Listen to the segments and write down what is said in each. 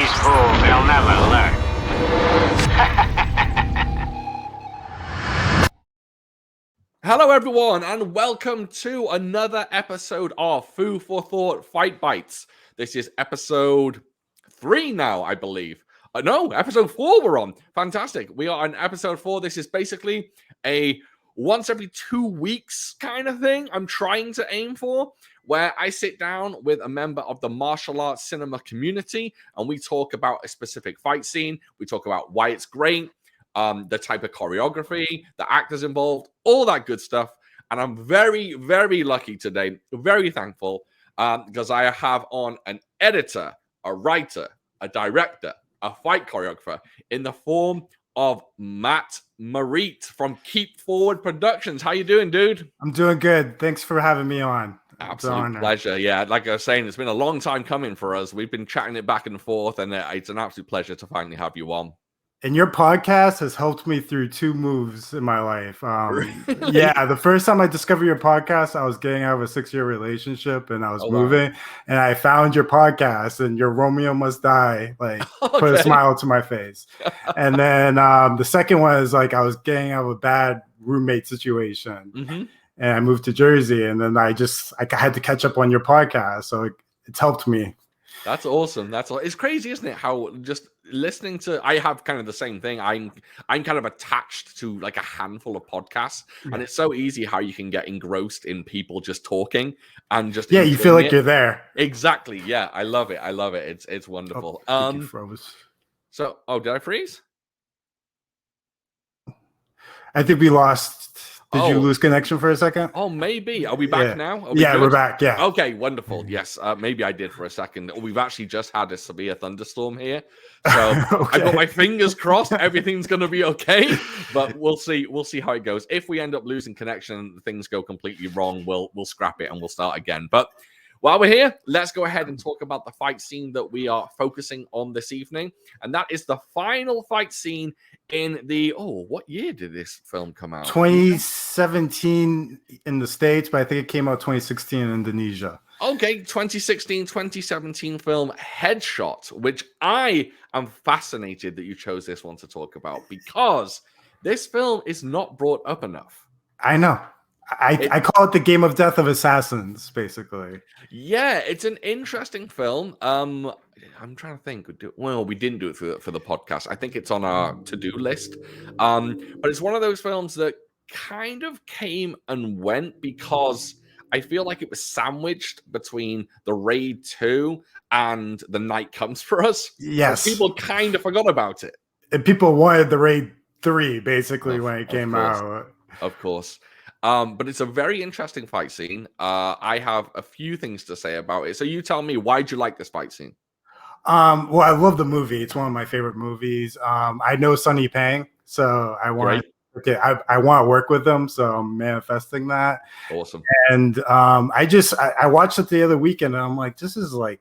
These fools, they'll never learn. Hello everyone and welcome to another episode of Food for Thought Fight Bites. This is episode 3 now, I believe. No, episode 4 we're on. Fantastic. We are on episode 4. This is basically a once every 2 weeks kind of thing I'm trying to aim for, where I sit down with a member of the martial arts cinema community and we talk about a specific fight scene. We talk about why it's great, the type of choreography, the actors involved, all that good stuff. And I'm very, very lucky today, very thankful, because I have on an editor, a writer, a director, a fight choreographer in the form of Matt Merritte from Keep Forward Productions. How you doing, dude? I'm doing good. Thanks for having me on. Absolute pleasure. Yeah, like I was saying, it's been a long time coming for us. We've been chatting it back and forth, and it's an absolute pleasure to finally have you on. And your podcast has helped me through 2 moves in my life. Really? Yeah, the first time I discovered your podcast, I was getting out of a 6-year relationship and I was moving. And I found your podcast and your Romeo Must Die, like put a smile to my face. And then the second one is like I was getting out of a bad roommate situation. Mm-hmm. And I moved to Jersey. And then I had to catch up on your podcast. So it's helped me. That's awesome. It's crazy, isn't it? How just listening to, I have kind of the same thing. I'm kind of attached to like a handful of podcasts, and it's so easy how you can get engrossed in people just talking and just you feel like you're there. Exactly. Yeah, I love it. It's wonderful. You froze. So, did I freeze? I think we lost. Did you lose connection for a second? Oh, maybe. Are we back now? We're back. Yeah. Okay, wonderful. Yes, maybe I did for a second. We've actually just had a severe thunderstorm here, so I've got my fingers crossed. Everything's going to be okay, but we'll see. We'll see how it goes. If we end up losing connection, things go completely wrong, we'll scrap it and we'll start again. But while we're here, let's go ahead and talk about the fight scene that we are focusing on this evening. And that is the final fight scene in the... what year did this film come out? 2017 in the States, but I think it came out 2016 in Indonesia. Okay, 2016, 2017 film Headshot, which I am fascinated that you chose this one to talk about because this film is not brought up enough. I know. I call it the Game of Death of Assassins, basically. Yeah, it's an interesting film. I'm trying to think. Well, we didn't do it for the podcast. I think it's on our to-do list. But it's one of those films that kind of came and went because I feel like it was sandwiched between The Raid 2 and The Night Comes for Us. Yes. So people kind of forgot about it. And people wanted The Raid 3, basically, when it came out. Of course. But it's a very interesting fight scene. I have a few things to say about it. So you tell me, why'd you like this fight scene? Well, I love the movie. It's one of my favorite movies. I know Sonny Pang, so I want I want to work with him, so I'm manifesting that. Awesome. And I watched it the other weekend, and I'm like, this is like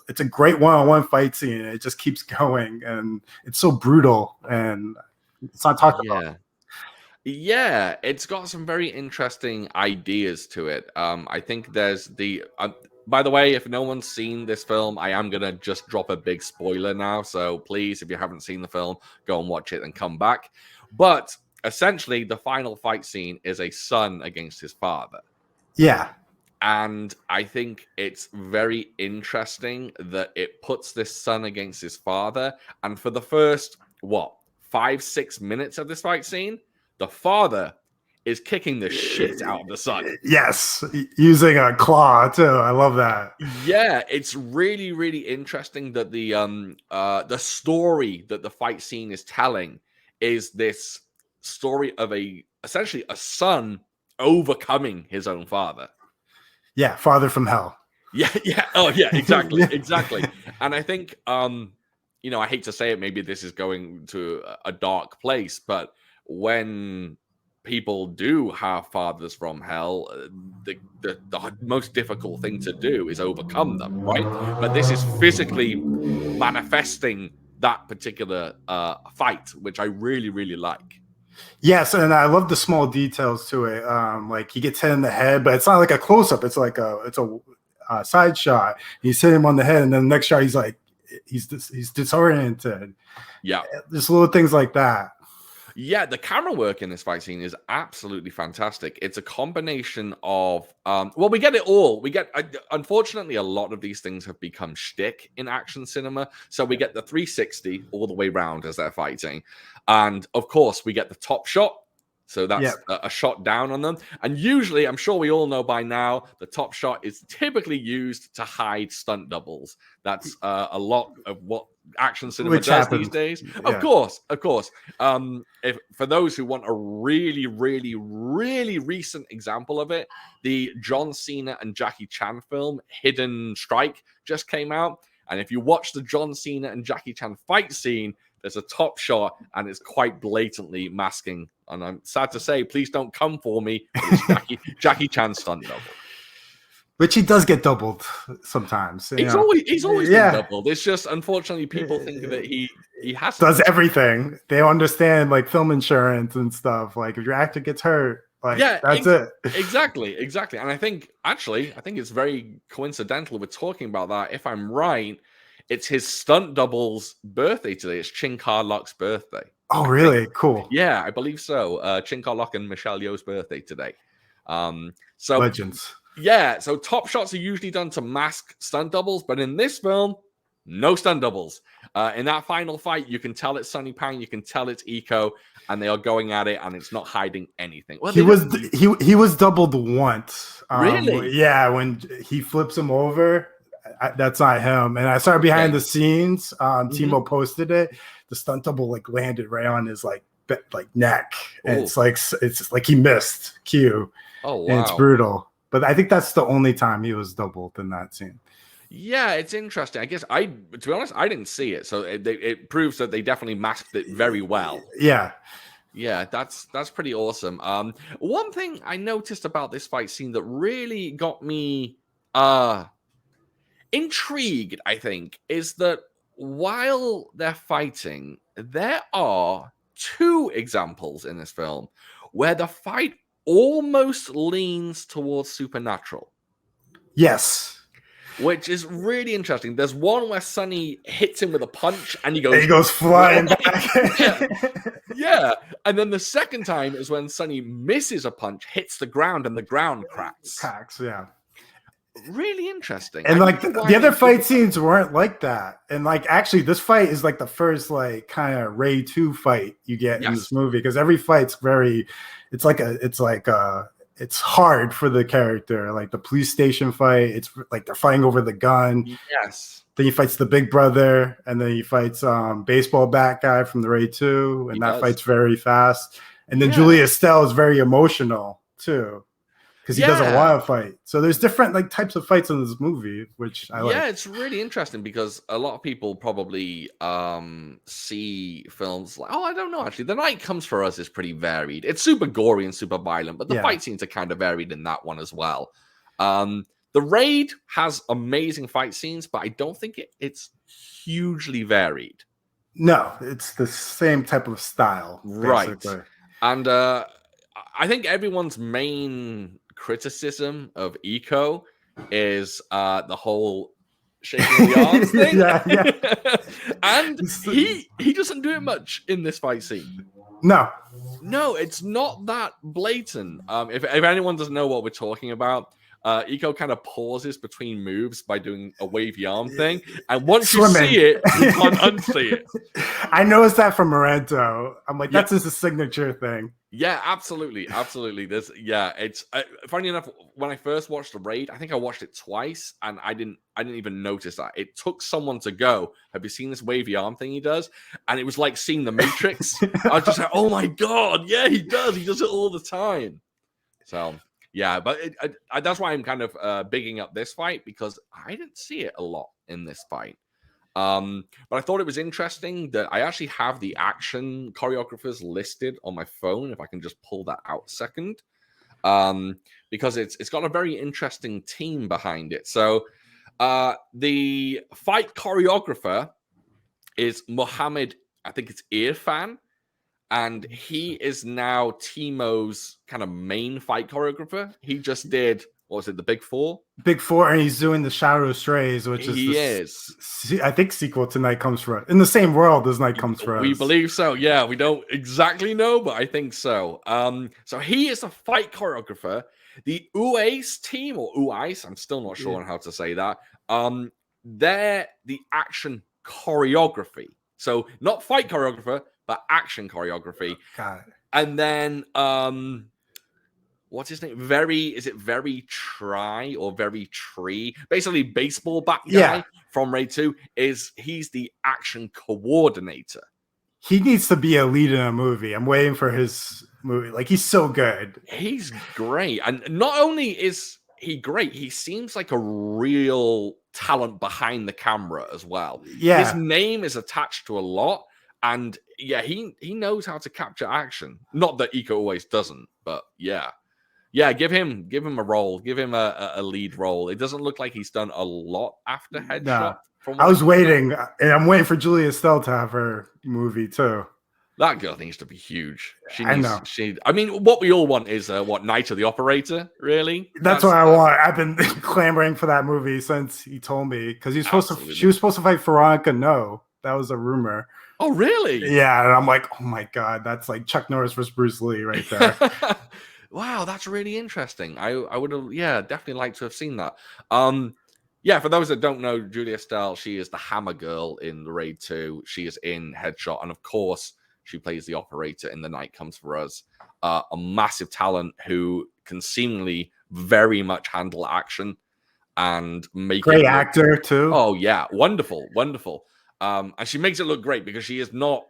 it's a great one-on-one fight scene. It just keeps going, and it's so brutal, and it's not talked about. Yeah, it's got some very interesting ideas to it. I think there's by the way, if no one's seen this film, I am going to just drop a big spoiler now. So please, if you haven't seen the film, go and watch it and come back. But essentially, the final fight scene is a son against his father. Yeah. And I think it's very interesting that it puts this son against his father. And for the first, 5-6 minutes of this fight scene, the father is kicking the shit out of the son. Yes, using a claw too. I love that. Yeah, it's really, really interesting that the story that the fight scene is telling is this story of essentially a son overcoming his own father. Yeah, father from hell. Yeah. Oh, yeah, exactly, exactly. And I think, I hate to say it, maybe this is going to a dark place, but when people do have fathers from hell, the most difficult thing to do is overcome them, right? But this is physically manifesting that particular fight, which I really, really like. Yes, and I love the small details to it. Like he gets hit in the head, but it's not like a close up. It's like a side shot. He's hitting him on the head, and then the next shot, he's like he's disoriented. Yeah, just little things like that. Yeah, the camera work in this fight scene is absolutely fantastic. It's a combination of, well, we get it all. Unfortunately, a lot of these things have become shtick in action cinema. So we get the 360 all the way around as they're fighting. And of course, we get the top shot. So that's a shot down on them. And usually, I'm sure we all know by now, the top shot is typically used to hide stunt doubles. That's a lot of what action cinema does these days. Yeah. Of course. If for those who want a really, really, really recent example of it, the John Cena and Jackie Chan film, Hidden Strike, just came out. And if you watch the John Cena and Jackie Chan fight scene, there's a top shot, and it's quite blatantly masking. And I'm sad to say, please don't come for me. It's Jackie Chan stunt double, which he does get doubled sometimes. He's always been doubled. It's just unfortunately people think that he does everything. They understand like film insurance and stuff. Like if your actor gets hurt, like that's it. Exactly. And I think it's very coincidental we're talking about that. If I'm right, it's his stunt double's birthday today. It's Chin Kar-lok's birthday. Oh, really? Cool. Yeah, I believe so. Chin Kar-lok and Michelle Yeoh's birthday today. So legends. Yeah, so top shots are usually done to mask stunt doubles, but in this film, no stunt doubles. In that final fight, you can tell it's Sonny Pang, you can tell it's Iko, and they are going at it, and it's not hiding anything. Well, he was doubled once. Really? Yeah, when he flips him over. That's not him. And I saw behind the scenes. Timo posted it. The stunt double like landed right on his like neck. And it's like he missed Q. Oh wow. And it's brutal. But I think that's the only time he was doubled in that scene. Yeah, it's interesting. I guess to be honest, I didn't see it. So it proves that they definitely masked it very well. Yeah. Yeah, that's pretty awesome. One thing I noticed about this fight scene that really got me intrigued, I think, is that while they're fighting, there are two examples in this film where the fight almost leans towards supernatural. Yes. Which is really interesting. There's one where Sonny hits him with a punch and he goes flying back. Yeah. And then the second time is when Sonny misses a punch, hits the ground, and the ground cracks. Yeah. Really interesting. And like the other fight scenes weren't like that. And like actually this fight is like the first like kind of Ray 2 fight you get in this movie, because every fight's it's hard for the character. Like the police station fight, it's like they're fighting over the gun. Yes. Then he fights the big brother, and then he fights baseball bat guy from the Ray 2, and that fight's very fast. And then Julia Estelle is very emotional too, because he doesn't want to fight. So there's different like types of fights in this movie, which I like. Yeah, it's really interesting because a lot of people probably see films like, I don't know, actually. The Night Comes For Us is pretty varied. It's super gory and super violent, but the fight scenes are kind of varied in that one as well. The Raid has amazing fight scenes, but I don't think it's hugely varied. No, it's the same type of style. Basically. Right. And I think everyone's main criticism of Iko is the whole shaking the arms thing. And he doesn't do it much in this fight scene. No, it's not that blatant. If anyone doesn't know what we're talking about, Iko kind of pauses between moves by doing a wavy arm thing, and once you see it, you can't unsee it. I noticed that from Merritte. I'm like, that's just a signature thing. Yeah, absolutely. It's funny enough. When I first watched The Raid, I think I watched it twice, and I didn't even notice that. It took someone to go, "Have you seen this wavy arm thing he does?" And it was like seeing The Matrix. I was just like, "Oh my god, yeah, he does. He does it all the time." So. Yeah, but that's why I'm kind of bigging up this fight, because I didn't see it a lot in this fight. But I thought it was interesting that I actually have the action choreographers listed on my phone, if I can just pull that out a second, because it's got a very interesting team behind it. So the fight choreographer is Mohammed, I think it's Irfan. And he is now Timo's kind of main fight choreographer. He just did what was it, the Big Four? Big Four, and he's doing the Shadow Strays, which is I think sequel to Night Comes For Us. In the same world as Night Comes For Us. We believe so. Yeah, we don't exactly know, but I think so. So he is a fight choreographer. The Uwais team, or Uwais, I'm still not sure on how to say that. They're the action choreography. So not fight choreographer, but action choreography. God. And then what's his name? Very Try or Very Tree? Basically, baseball bat guy from Raid 2 he's the action coordinator. He needs to be a lead in a movie. I'm waiting for his movie. Like, he's so good. He's great. And not only is he great, he seems like a real talent behind the camera as well. Yeah. His name is attached to a lot. And yeah, he knows how to capture action. Not that Iko always doesn't, but yeah. Yeah, give him a role. Give him a lead role. It doesn't look like he's done a lot after Headshot. I was waiting, and I'm waiting for Julia Estelle to have her movie too. That girl needs to be huge. I know. I mean, what we all want is Night of the Operator. Really, that's what I want. I've been clamoring for that movie since he told me, because she was supposed to fight Veronica. No, that was a rumor. Oh, really? Yeah, and I'm like, oh my god, that's like Chuck Norris versus Bruce Lee right there. Wow, that's really interesting. I would have, definitely liked to have seen that. For those that don't know, Julia Estelle, she is the Hammer Girl in the Raid 2. She is in Headshot, and of course, she plays the operator in The Night Comes For Us. A massive talent who can seemingly very much handle action and make great actor too. Oh yeah, wonderful. And she makes it look great because she is not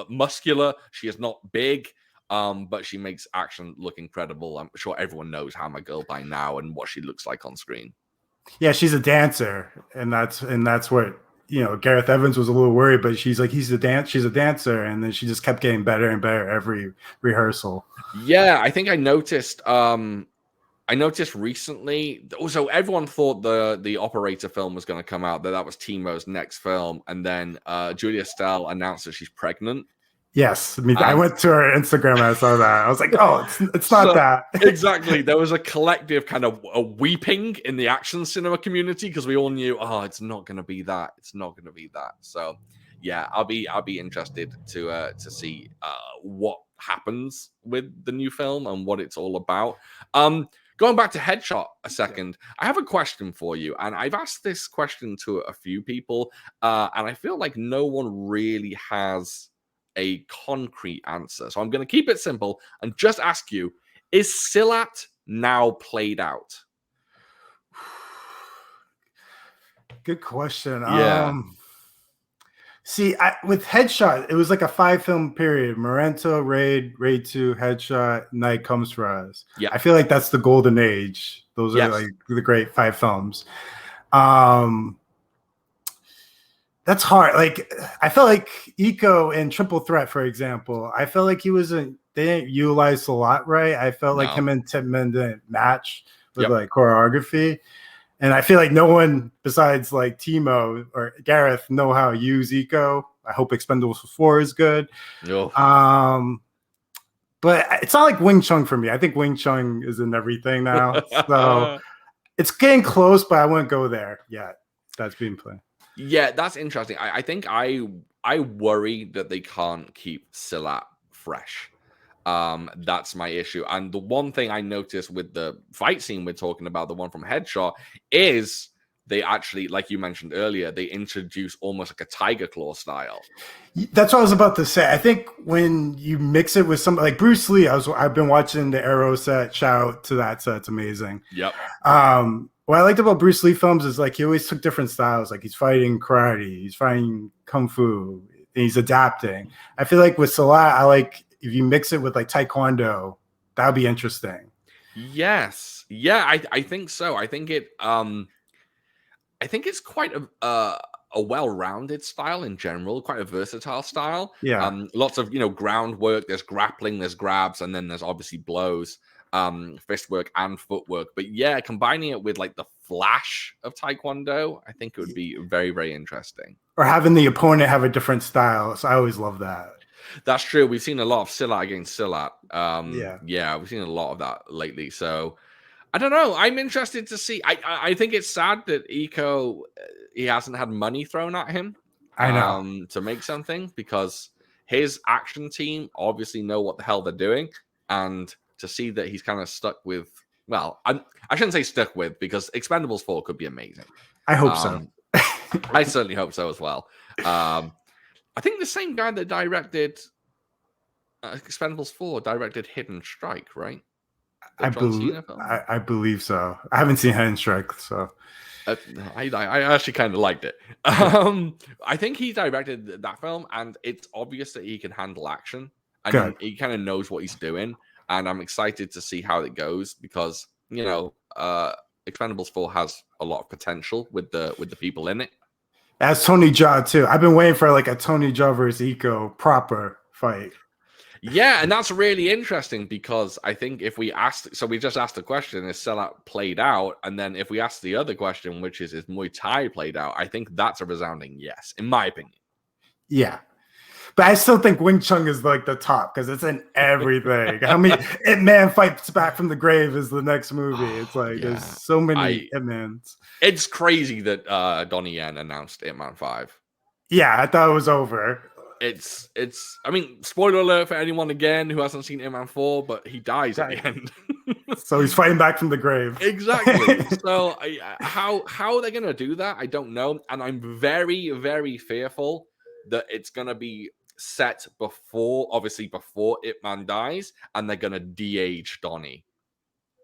muscular, she is not big. But she makes action look incredible. I'm sure everyone knows Hammer Girl by now and what she looks like on screen. Yeah, she's a dancer, and that's what, Gareth Evans was a little worried, but she's like, she's a dancer, and then she just kept getting better and better every rehearsal. Yeah, I think I noticed recently. So everyone thought the Operator film was going to come out, that was Timo's next film, and then Julia Estelle announced that she's pregnant. Yes, I went to her Instagram and I saw that. I was like, "Oh, it's not that." Exactly. There was a collective kind of a weeping in the action cinema community because we all knew, it's not going to be that. It's not going to be that. So, yeah, I'll be interested to see what happens with the new film and what it's all about. Going back to Headshot a second, I have a question for you, and I've asked this question to a few people, and I feel like no one really has a concrete answer. So I'm going to keep it simple and just ask you, is Silat now played out? Good question. Yeah. See, with Headshot, it was like a 5-film period. Merritte, Raid 2, Headshot, Night Comes For Us. Yeah. I feel like that's the golden age. Those are like the great 5 films. That's hard. Like, I felt like Iko in Triple Threat, for example, I felt like they didn't utilize a lot right. I felt like him and Tipman didn't match with like choreography. And I feel like no one besides like Timo or Gareth know how to use Iko. I hope Expendables 4 is good. Yo. But it's not like Wing Chun for me. I think Wing Chun is in everything now. So it's getting close, but I wouldn't go there yet. That's being played. Yeah, that's interesting. I think I worry that they can't keep Silat fresh. That's my issue. And the one thing I noticed with the fight scene we're talking about, the one from Headshot, is they actually, like you mentioned earlier, they introduce almost like a Tiger Claw style. That's what I was about to say. I think when you mix it with something like Bruce Lee, I've been watching the Arrow set. Shout out to that set. It's amazing. Yep. What I liked about Bruce Lee films is like he always took different styles. Like he's fighting karate, he's fighting kung fu, and he's adapting. I feel like with Silat, I like if you mix it with like taekwondo, that would be interesting. Yes. Yeah, I think so. I think it's quite a well-rounded style in general, quite a versatile style. Yeah. Lots of groundwork, there's grappling, there's grabs, and then there's obviously blows. Fist work and footwork, but yeah, combining it with like the flash of taekwondo, I think it would be very, very interesting. Or having the opponent have a different style. So I always love that. That's true. We've seen a lot of Silat against Silat. Yeah, we've seen a lot of that lately. So I don't know. I'm interested to see. I think it's sad that Iko he hasn't had money thrown at him. I know. To make something, because his action team obviously know what the hell they're doing, and to see that he's kind of stuck with, well, I shouldn't say stuck with, because Expendables 4 could be amazing. I hope so. I certainly hope so as well. I think the same guy that directed Expendables 4 directed Hidden Strike, right? I believe so. I haven't seen Hidden Strike, so I actually kind of liked it. I think he directed that film, and it's obvious that he can handle action, and he kind of knows what he's doing. And I'm excited to see how it goes, because Expendables 4 has a lot of potential with the people in it. As Tony Jaa too. I've been waiting for like a Tony Jaa versus Iko proper fight. Yeah, and that's really interesting, because I think if we asked, so we just asked the question, is Sellout played out? And then if we ask the other question, which is Muay Thai played out? I think that's a resounding yes, in my opinion. Yeah. But I still think Wing Chun is like the top, because it's in everything. How many Ip Man Fights Back from the Grave is the next movie. It's like there's so many Ip Mans. It's crazy that Donnie Yen announced Ip Man 5. Yeah, I thought it was over. It's I mean, spoiler alert for anyone again who hasn't seen Ip Man 4, but he dies at the end. So he's fighting back from the grave. Exactly. So how they're gonna do that, I don't know. And I'm very, very fearful that it's gonna be set before Ip Man dies, and they're gonna de-age Donnie.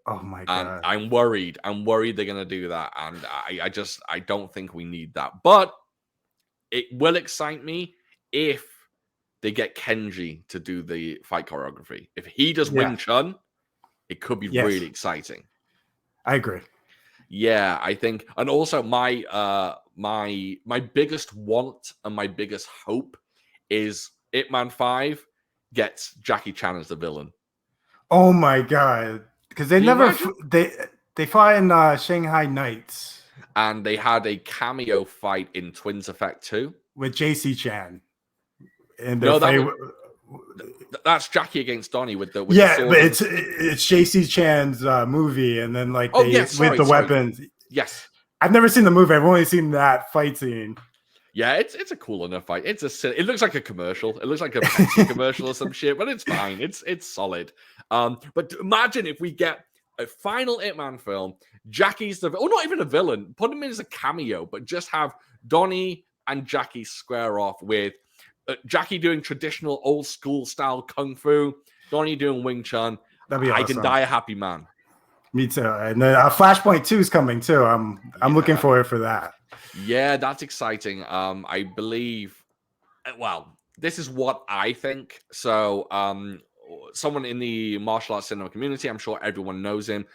Oh my god. And I'm worried they're gonna do that, and I don't think we need that. But it will excite me if they get Kenji to do the fight choreography. If he does Wing Chun, it could be really exciting. I agree. Yeah, I think, and also my biggest want and my biggest hope is Ip Man 5 gets Jackie Chan as the villain. Oh my god. Because they they fought in Shanghai Nights. And they had a cameo fight in Twins Effect 2. With JC Chan. And that's Jackie against Donnie with the but it's JC Chan's movie, and then like with the weapons. Yes, I've never seen the movie. I've only seen that fight scene. Yeah, it's a cool enough fight. It looks like a commercial. It looks like a Pepsi commercial or some shit, but it's fine. It's solid. But imagine if we get a final Ip Man film. Jackie's not even a villain. Put him in as a cameo, but just have Donnie and Jackie square off with Jackie doing traditional old school style kung fu, Donnie doing Wing Chun. That'd be awesome. I can die a happy man. Me too. And then Flashpoint 2 is coming too. I'm looking forward for that. Yeah, that's exciting. I believe. Well, this is what I think. So, someone in the martial arts cinema community, I'm sure everyone knows him.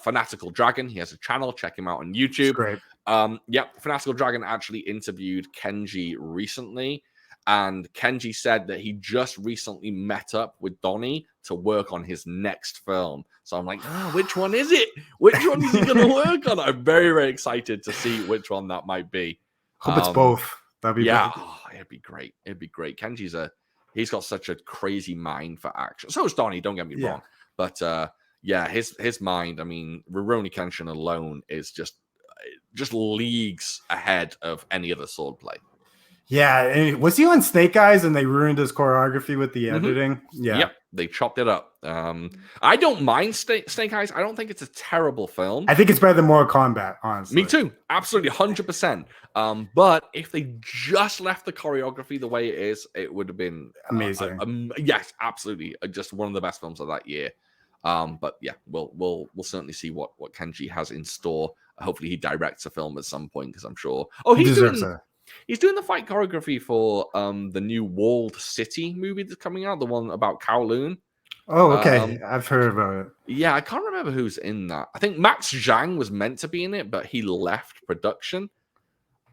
Fanatical Dragon. He has a channel. Check him out on YouTube. Great. Fanatical Dragon actually interviewed Kenji recently. And Kenji said that he just recently met up with Donnie to work on his next film. So I'm like, which one is it? Which one is he going to work on? I'm very, very excited to see which one that might be. Hope it's both. That'd be it'd be great. It'd be great. Kenji's he's got such a crazy mind for action. So is Donnie, don't get me wrong. But his mind, I mean, Rurouni Kenshin alone is just leagues ahead of any other swordplay. Yeah, and was he on Snake Eyes and they ruined his choreography with the editing? Mm-hmm. Yeah. Yep, they chopped it up. I don't mind Snake Eyes. I don't think it's a terrible film. I think it's better than Mortal Kombat, honestly. Me too. Absolutely, 100%. But if they just left the choreography the way it is, it would have been amazing. Yes, absolutely. Just one of the best films of that year. But yeah, we'll certainly see what Kenji has in store. Hopefully he directs a film at some point, because I'm sure. Oh, he's doing the fight choreography for the new Walled City movie that's coming out, the one about Kowloon. Oh, okay. I've heard about it. Yeah, I can't remember who's in that. I think Max Zhang was meant to be in it, but he left production.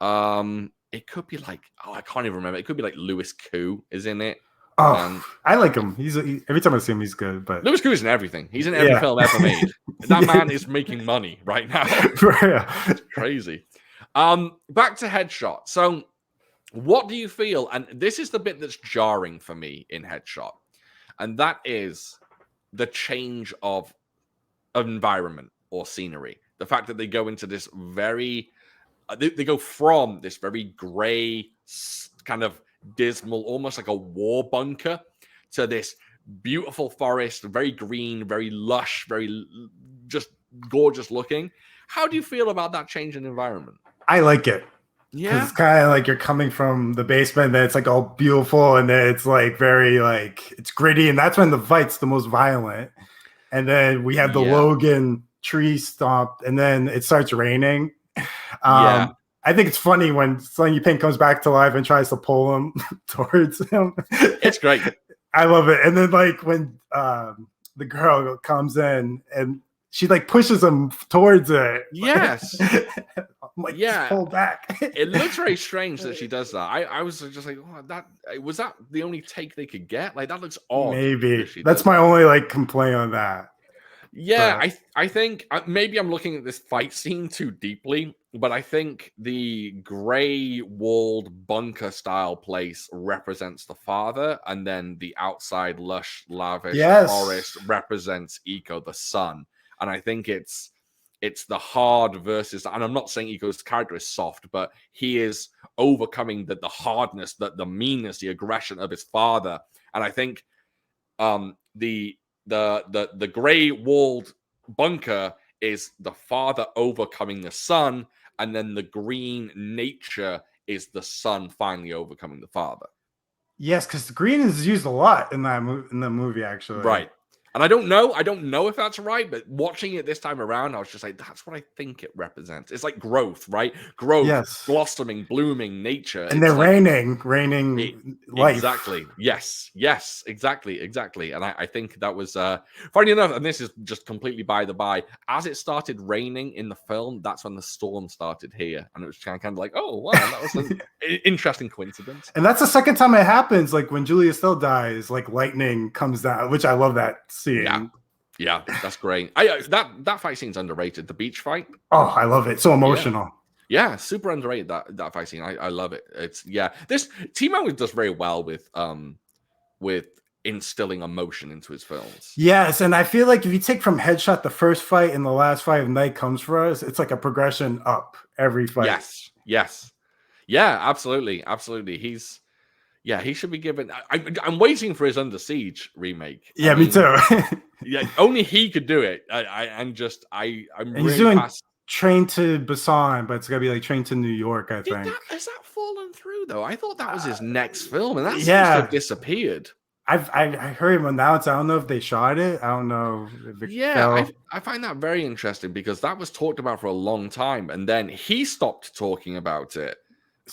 It could be like, I can't even remember. It could be like Louis Koo is in it. Oh, I like him. Every time I see him, he's good. But Louis Koo is in everything. He's in every film ever made. That man is making money right now. It's crazy. Back to Headshot. So, what do you feel? And this is the bit that's jarring for me in Headshot, and that is the change of environment. or scenery. The fact that they go into this very, they go from this very gray, kind of dismal, almost like a war bunker, to this beautiful forest, very green, very lush, very just gorgeous looking. How do you feel about that change in environment? I like it. Yeah, it's kind of like you're coming from the basement, then it's like all beautiful, and then it's like very like it's gritty, and that's when the fight's the most violent. And then we have the Logan tree stomp, and then it starts raining. I think it's funny when Sonny Pink comes back to life and tries to pull him towards him. It's great. I love it. And then like when the girl comes in and she like pushes him towards it. Yes. I'm like, just pull back. It looks very strange that she does that. I was just like, oh, was that the only take they could get? Like, that looks odd. Maybe that's my only like complaint on that. Yeah, but I think maybe I'm looking at this fight scene too deeply, but I think the gray walled bunker style place represents the father, and then the outside lush, lavish forest represents Iko, the son. And I think it's the hard versus, and I'm not saying Iko's character is soft, but he is overcoming the hardness, the meanness, the aggression of his father. And I think the gray walled bunker is the father overcoming the son, and then the green nature is the son finally overcoming the father. Yes, because the green is used a lot in the movie, actually. Right. And I don't know if that's right, but watching it this time around, I was just like, that's what I think it represents. It's like growth, right? Growth, blossoming, blooming, nature. And they're like, raining life. Exactly. Yes, exactly. And I think that was, funny enough, and this is just completely by the by, as it started raining in the film, that's when the storm started here. And it was kind of like, oh, wow, that was an interesting coincidence. And that's the second time it happens, like when Julia Still dies, like lightning comes down, which I love that. Yeah, that's great. That fight scene's underrated. The beach fight. Oh, I love it. So emotional. Yeah, super underrated that fight scene. I love it. It's this Timo does very well with instilling emotion into his films. Yes, and I feel like if you take from Headshot the first fight and the last fight of Night Comes For Us, it's like a progression up every fight. Yes. Yeah, absolutely. He should be given. I'm waiting for his Under Siege remake. Yeah, me too. Only he could do it. I'm really he's doing Train to Busan, but it's gonna be like Train to New York. I think. Has that fallen through though? I thought that was his next film, and that seems to have disappeared. I heard him announce. I don't know if they shot it. I don't know. I find that very interesting because that was talked about for a long time, and then he stopped talking about it.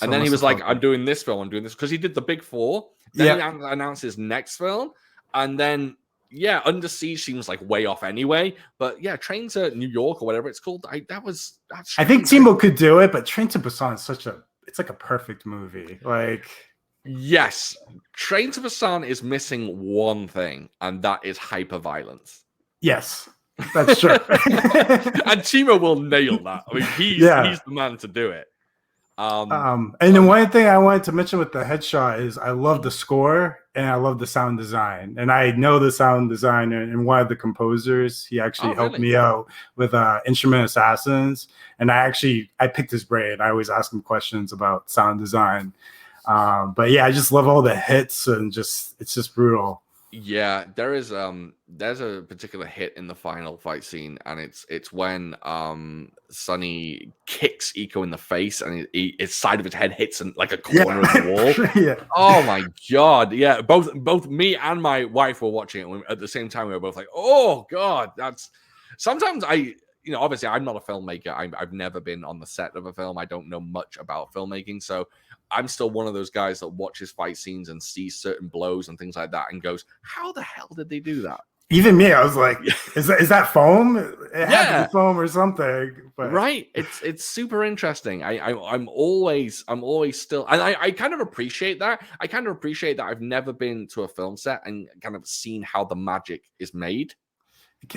And then he was like, I'm doing this film, I'm doing this, because he did the Big Four. Then he announced his next film. And then, Under Siege seems like way off anyway. But Train to New York or whatever it's called, I think Timo could do it, but Train to Busan is it's like a perfect movie. Like, yes, Train to Busan is missing one thing, and that is hyper-violence. Yes, that's true. And Timo will nail that. I mean, he's the man to do it. And then one thing I wanted to mention with the Headshot is I love the score and I love the sound design. And I know the sound designer and one of the composers. He actually helped me out with Instrument Assassins. And I picked his brain. I always ask him questions about sound design. But I just love all the hits and it's just brutal. Yeah, there's a particular hit in the final fight scene, and it's when Sonny kicks Iko in the face, and his side of his head hits like a corner of the wall. Oh my god! Yeah, both me and my wife were watching it, and at the same time we were both like, "Oh god!" That's sometimes obviously I'm not a filmmaker. I've never been on the set of a film. I don't know much about filmmaking, so I'm still one of those guys that watches fight scenes and sees certain blows and things like that and goes, how the hell did they do that? Even me, I was like, is that foam? It had to be foam or something. But. Right. It's super interesting. I'm always still, and I kind of appreciate that. I kind of appreciate that I've never been to a film set and kind of seen how the magic is made.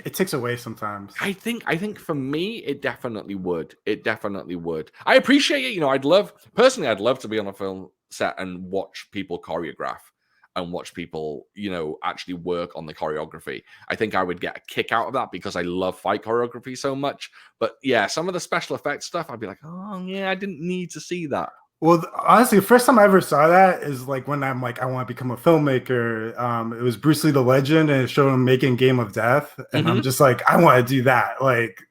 It takes away sometimes. I think for me, it definitely would. I appreciate it. I'd love to be on a film set and watch people choreograph. and watch people, actually work on the choreography. I think I would get a kick out of that because I love fight choreography so much. But yeah, some of the special effects stuff, I'd be like, oh yeah, I didn't need to see that. Well, honestly, the first time I ever saw that is like when I'm like, I want to become a filmmaker. It was Bruce Lee the Legend, and it showed him making Game of Death, and I'm just like, I want to do that. Like,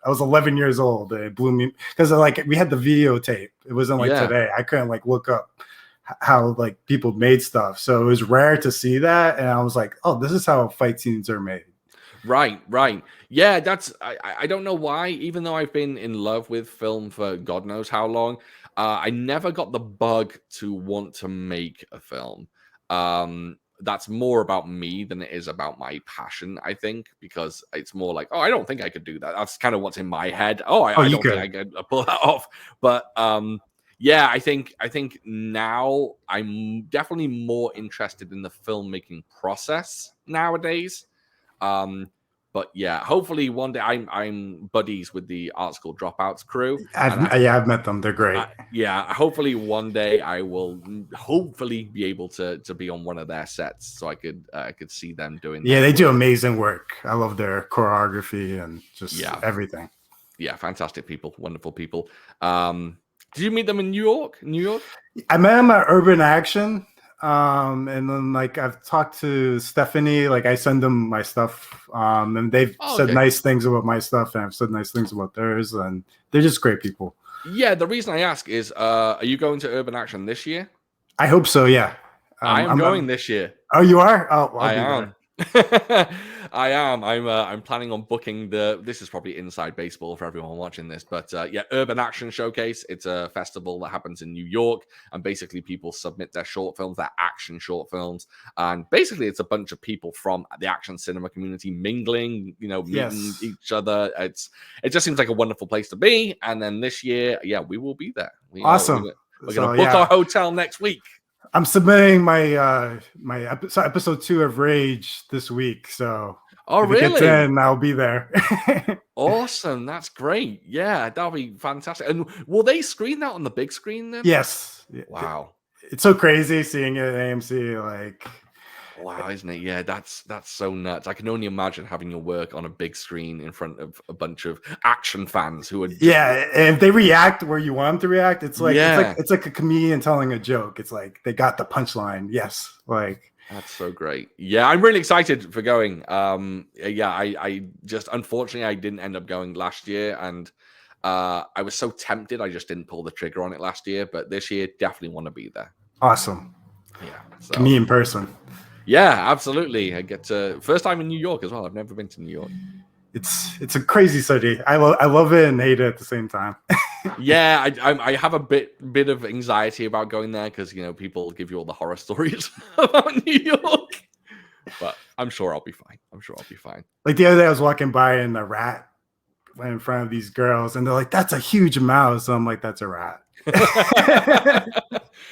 I was 11 years old. And it blew me because like we had the videotape. It wasn't like today. I couldn't like look up how like people made stuff, so it was rare to see that, and I was like, oh, this is how fight scenes are made. Right. Yeah, I don't know why, even though I've been in love with film for God knows how long, I never got the bug to want to make a film. That's more about me than it is about my passion, I think, because it's more like, oh, I don't think I could do that. That's kind of what's in my head. I don't think I could pull that off. But yeah, I think now I'm definitely more interested in the filmmaking process nowadays. But yeah, hopefully one day I'm buddies with the Art School Dropouts crew. I've met them. They're great. Yeah, hopefully one day I will hopefully be able to be on one of their sets, so I could see them doing. Yeah, they do amazing work. I love their choreography and just everything. Yeah, fantastic people, wonderful people. Did you meet them in New York? I met them at Urban Action. And then like I've talked to Stephanie, like I send them my stuff, and they've said nice things about my stuff, and I've said nice things about theirs, and they're just great people. Yeah, the reason I ask is, are you going to Urban Action this year? I hope so. Yeah, I'm going this year. Oh, you are? Oh, well, I am. I am. I'm planning on booking this is probably inside baseball for everyone watching this, but Urban Action Showcase. It's a festival that happens in New York, and basically people submit their short films, their action short films, and basically it's a bunch of people from the action cinema community mingling, meeting each other. It just seems like a wonderful place to be. And then this year, we will be there. Awesome. We're gonna book our hotel next week. I'm submitting my my episode 2 of Rage this week, so if it gets in, I'll be there. Awesome, that's great. Yeah, that'll be fantastic. And will they screen that on the big screen then? Yes. Wow, it's so crazy seeing it at AMC. Like, wow, isn't it? Yeah, that's so nuts. I can only imagine having your work on a big screen in front of a bunch of action fans who are and if they react where you want them to react, it's like it's like a comedian telling a joke. It's like they got the punchline. Yes, like that's so great. Yeah, I'm really excited for going. I just unfortunately I didn't end up going last year, and I was so tempted I just didn't pull the trigger on it last year. But this year, definitely want to be there. Awesome. Yeah, me in person. Yeah, absolutely. I get to first time in New York as well. I've never been to New York. It's a crazy city. I love it and hate it at the same time. Yeah, I have a bit of anxiety about going there because people give you all the horror stories about New York. But I'm sure I'll be fine. Like the other day, I was walking by and a rat went in front of these girls, and they're like, "That's a huge mouse." So I'm like, "That's a rat."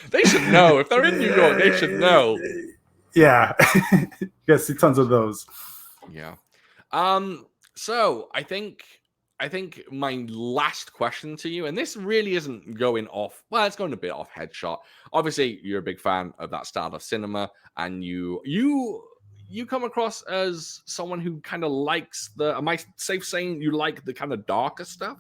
They should know if they're in New York. They should know. Yeah, you guys see tons of those. Yeah. So I think my last question to you, and this really isn't going off. Well, it's going a bit off headshot. Obviously, you're a big fan of that style of cinema, and you come across as someone who kind of likes the. Am I safe saying you like the kind of darker stuff?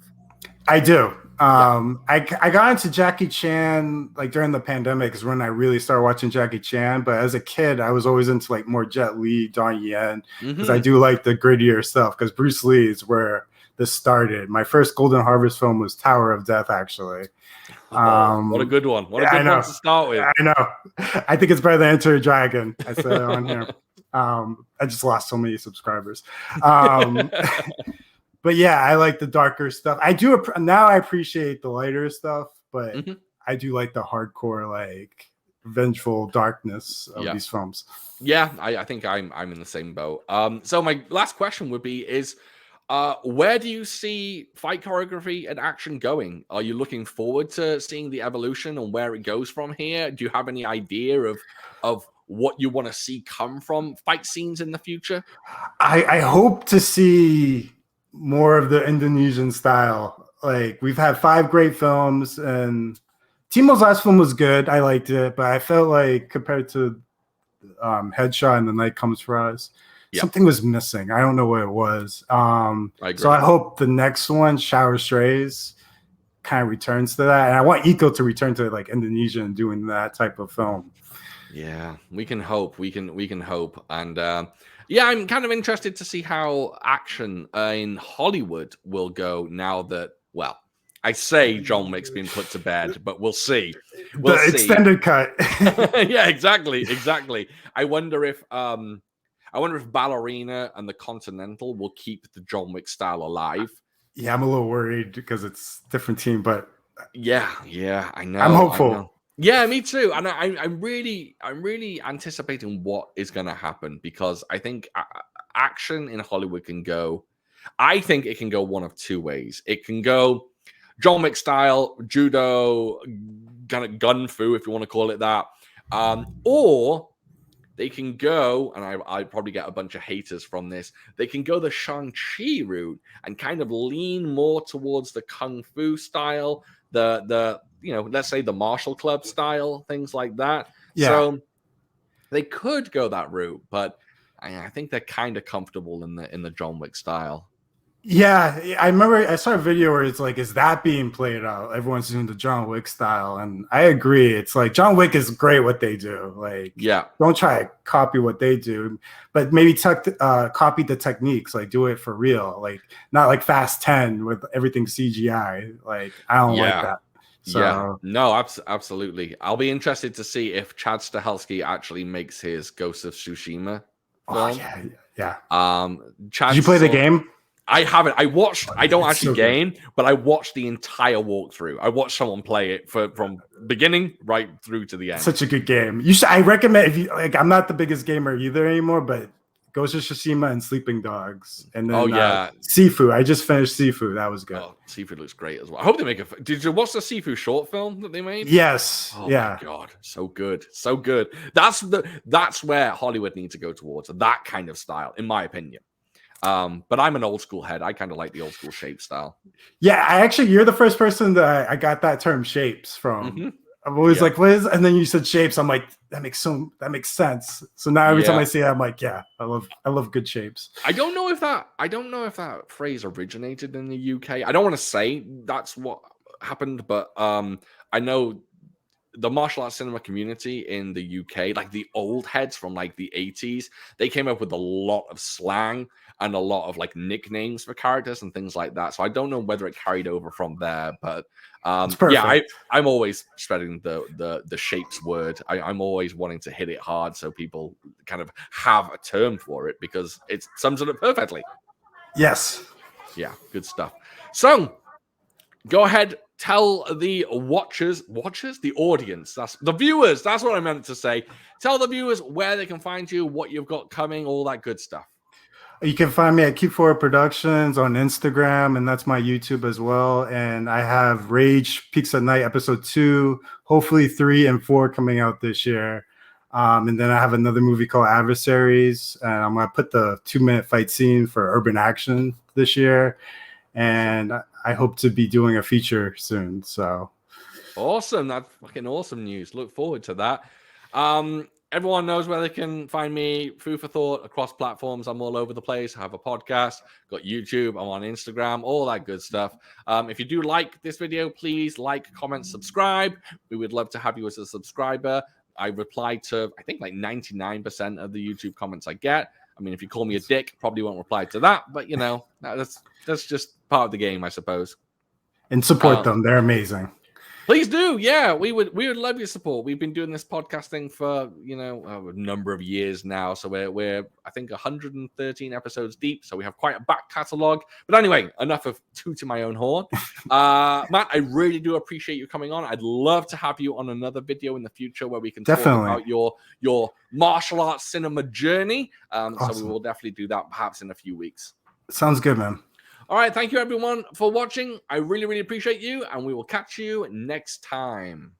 I do. I got into Jackie Chan like during the pandemic is when I really started watching Jackie Chan. But as a kid, I was always into like more Jet Li, Donnie Yen, because I do like the grittier stuff. Because Bruce Lee is where this started. My first Golden Harvest film was Tower of Death, actually. What a good one! What a good one to start with. I know. I think it's better than Enter a Dragon. I said it on here. I just lost so many subscribers. But yeah, I like the darker stuff. I do now. I appreciate the lighter stuff, but I do like the hardcore, like vengeful darkness of these films. Yeah, I think I'm in the same boat. So my last question would be: where do you see fight choreography and action going? Are you looking forward to seeing the evolution and where it goes from here? Do you have any idea of what you want to see come from fight scenes in the future? I hope to see more of the Indonesian style. Like, we've had 5 great films, and Timo's last film was good. I liked it, but I felt like compared to headshot and the night comes for us. Yeah. Something was missing. I don't know what it was. I agree. So I hope the next one, Shower Strays, kind of returns to that. And I want Eco to return to like Indonesia and doing that type of film. Yeah, we can hope. We can hope. And yeah, I'm kind of interested to see how action in Hollywood will go now that, well, I say John Wick's been put to bed, but we'll see. We'll the see. Extended cut. Yeah, exactly. I wonder if Ballerina and the Continental will keep the John Wick style alive. Yeah, I'm a little worried because it's a different team, but yeah, I know. I'm hopeful. Yeah, me too. And I'm really anticipating what is going to happen, because I think action in Hollywood can go. I think it can go one of two ways. It can go John Wick style, judo, kind of gun fu, if you want to call it that, or they can go, and I probably get a bunch of haters from this, they can go the Shang-Chi route and kind of lean more towards the kung fu style, the let's say the martial club style, things like that. Yeah. So they could go that route, but I think they're kind of comfortable in the John Wick style. Yeah, I remember I saw a video where it's like, is that being played out? Everyone's doing the John Wick style. And I agree. It's like John Wick is great what they do. Like, yeah, don't try to copy what they do, but maybe copy the techniques, like do it for real. Like not like Fast 10 with everything CGI. Like, I don't like that. So, yeah, no, absolutely. I'll be interested to see if Chad Stahelski actually makes his Ghost of Tsushima film. Oh, yeah. Chad, did you play the game? I haven't. I don't actually game, but I watched the entire walkthrough. I watched someone play it from beginning right through to the end. Such a good game. I recommend, if you like, I'm not the biggest gamer either anymore, but Ghost of Tsushima and Sleeping Dogs. And then Sifu. I just finished Sifu. That was good. Oh, Sifu looks great as well. I hope they make a... Did you watch the Sifu short film that they made? Yes. Oh my God. So good. So good. That's where Hollywood needs to go towards. That kind of style, in my opinion. But I'm an old school head. I kind of like the old school shape style. Yeah, you're the first person that I got that term shapes from. Mm-hmm. I'm always like, what is? And then you said shapes. I'm like, that makes sense. So now every time I see it, I'm like, yeah, I love good shapes. I don't know if that phrase originated in the UK. I don't want to say that's what happened, but I know the martial arts cinema community in the UK, like the old heads from like the 80s, they came up with a lot of slang and a lot of like nicknames for characters and things like that. So I don't know whether it carried over from there, but yeah, I'm always spreading the shapes word. I'm always wanting to hit it hard so people kind of have a term for it, because it sums it up perfectly. Yes. Yeah, good stuff. So go ahead, tell the the audience, that's the viewers, that's what I meant to say. Tell the viewers where they can find you, what you've got coming, all that good stuff. You can find me at Keep Forward Productions on Instagram, and that's my YouTube as well. And I have Rage Peaks at Night episode 2, hopefully 3 and 4 coming out this year. And then I have another movie called Adversaries, and I'm going to put the 2-minute fight scene for Urban Action this year. And I hope to be doing a feature soon. So awesome. That's fucking awesome news. Look forward to that. Everyone knows where they can find me. Food for Thought across platforms. I'm all over the place. I have a podcast, got YouTube. I'm on Instagram, all that good stuff. If you do like this video, please like, comment, subscribe. We would love to have you as a subscriber. I reply to, I think, like 99% of the YouTube comments I get. I mean, if you call me a dick, probably won't reply to that. But, you know, that's just part of the game, I suppose. And support them. They're amazing. Please do. Yeah, we would love your support. We've been doing this podcasting for, a number of years now. So we're I think 113 episodes deep. So we have quite a back catalog. But anyway, enough of tooting my own horn. Matt, I really do appreciate you coming on. I'd love to have you on another video in the future where we can talk about your martial arts cinema journey. Awesome. So we will definitely do that perhaps in a few weeks. Sounds good, man. All right, thank you everyone for watching. I really, really appreciate you, and we will catch you next time.